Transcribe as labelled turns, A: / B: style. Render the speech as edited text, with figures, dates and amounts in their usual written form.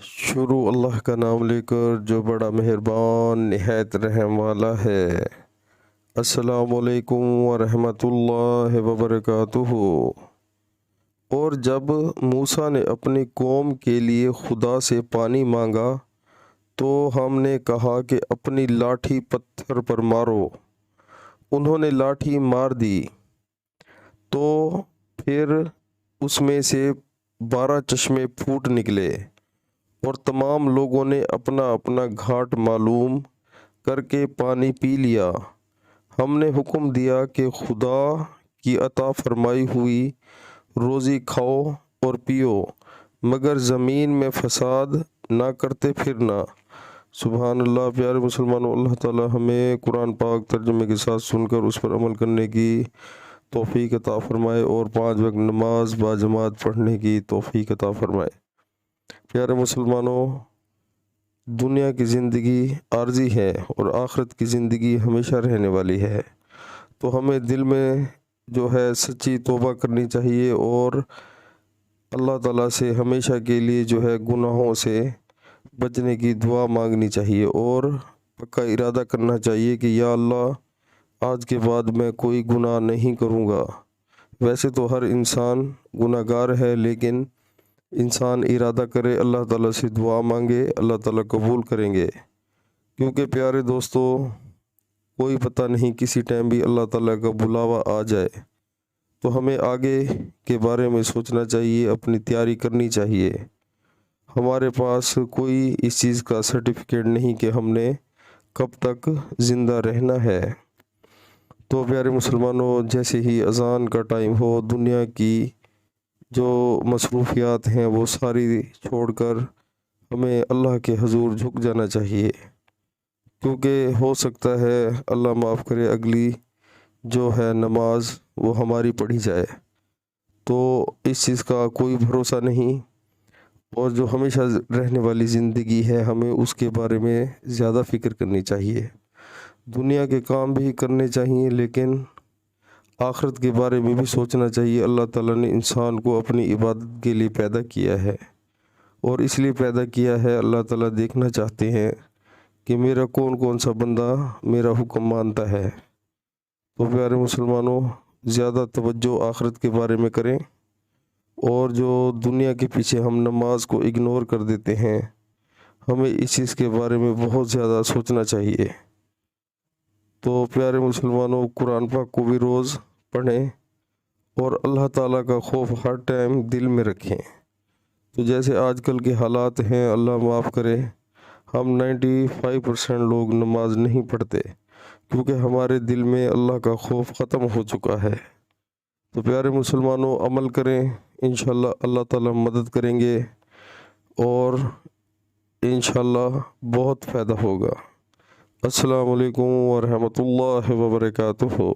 A: शुरू अल्लाह का नाम लेकर जो बड़ा मेहरबान निहायत रहम वाला है। अस्सलामुअलैकुम वरहमतुल्लाहि वबरकातुहू। और जब मूसा ने अपनी कौम के लिए खुदा से पानी मांगा तो हमने कहा कि अपनी लाठी पत्थर पर मारो। उन्होंने लाठी मार दी तो फिर उसमें से 12 चश्मे फूट निकले और तमाम लोगों ने अपना अपना घाट मालूम करके पानी पी लिया। हमने हुक्म दिया कि खुदा की अता फरमाई हुई रोज़ी खाओ और पियो, मगर ज़मीन में फसाद ना करते फिरना। सुभान अल्लाह। प्यारे मुसलमानों, अल्लाह ताला हमें कुरान पाक तर्जुमे के साथ सुनकर उस पर अमल करने की तौफीक अता फरमाए और 5 वक्त नमाज बाजमात पढ़ने की तौफीक अता फरमाए। प्यारे मुसलमानों, दुनिया की ज़िंदगी आर्जी है और आखिरत की ज़िंदगी हमेशा रहने वाली है। तो हमें दिल में जो है सच्ची तौबा करनी चाहिए और अल्लाह ताला से हमेशा के लिए जो है गुनाहों से बचने की दुआ मांगनी चाहिए और पक्का इरादा करना चाहिए कि या अल्लाह, आज के बाद मैं कोई गुनाह नहीं करूँगा। वैसे तो हर इंसान गुनाहगार है, लेकिन इंसान इरादा करे, अल्लाह ताला से दुआ मांगे, अल्लाह ताला कबूल करेंगे। क्योंकि प्यारे दोस्तों, कोई पता नहीं किसी टाइम भी अल्लाह ताला का बुलावा आ जाए, तो हमें आगे के बारे में सोचना चाहिए, अपनी तैयारी करनी चाहिए। हमारे पास कोई इस चीज़ का सर्टिफिकेट नहीं कि हमने कब तक ज़िंदा रहना है। तो प्यारे मुसलमानों, जैसे ही अज़ान का टाइम हो, दुनिया की जो मसरूफियात हैं वो सारी छोड़कर हमें अल्लाह के हजूर झुक जाना चाहिए। क्योंकि हो सकता है अल्लाह माफ़ करे, अगली जो है नमाज वो हमारी पढ़ी जाए। तो इस चीज़ का कोई भरोसा नहीं, और जो हमेशा रहने वाली ज़िंदगी है हमें उसके बारे में ज़्यादा फ़िक्र करनी चाहिए। दुनिया के काम भी करने चाहिए, लेकिन आखिरत के बारे में भी सोचना चाहिए। अल्लाह ताला ने इंसान को अपनी इबादत के लिए पैदा किया है, और इसलिए पैदा किया है, अल्लाह ताला देखना चाहते हैं कि मेरा कौन कौन सा बंदा मेरा हुक्म मानता है। तो प्यारे मुसलमानों, ज़्यादा तवज्जो आखिरत के बारे में करें, और जो दुनिया के पीछे हम नमाज को इग्नोर कर देते हैं, हमें इस चीज़ के बारे में बहुत ज़्यादा सोचना चाहिए। तो प्यारे मुसलमानों, कुरान पाक को भी रोज़ पढ़ें और अल्लाह ताला का खौफ हर टाइम दिल में रखें। तो जैसे आजकल के हालात हैं, अल्लाह माफ़ करे, हम 95% लोग नमाज नहीं पढ़ते क्योंकि हमारे दिल में अल्लाह का खौफ ख़त्म हो चुका है। तो प्यारे मुसलमानों, अमल करें, इंशाअल्लाह अल्लाह ताला मदद करेंगे और इंशाअल्लाह बहुत फ़ायदा होगा। अस्सलामु अलैकुम वरहमतुल्लाहि वबरकातुहू।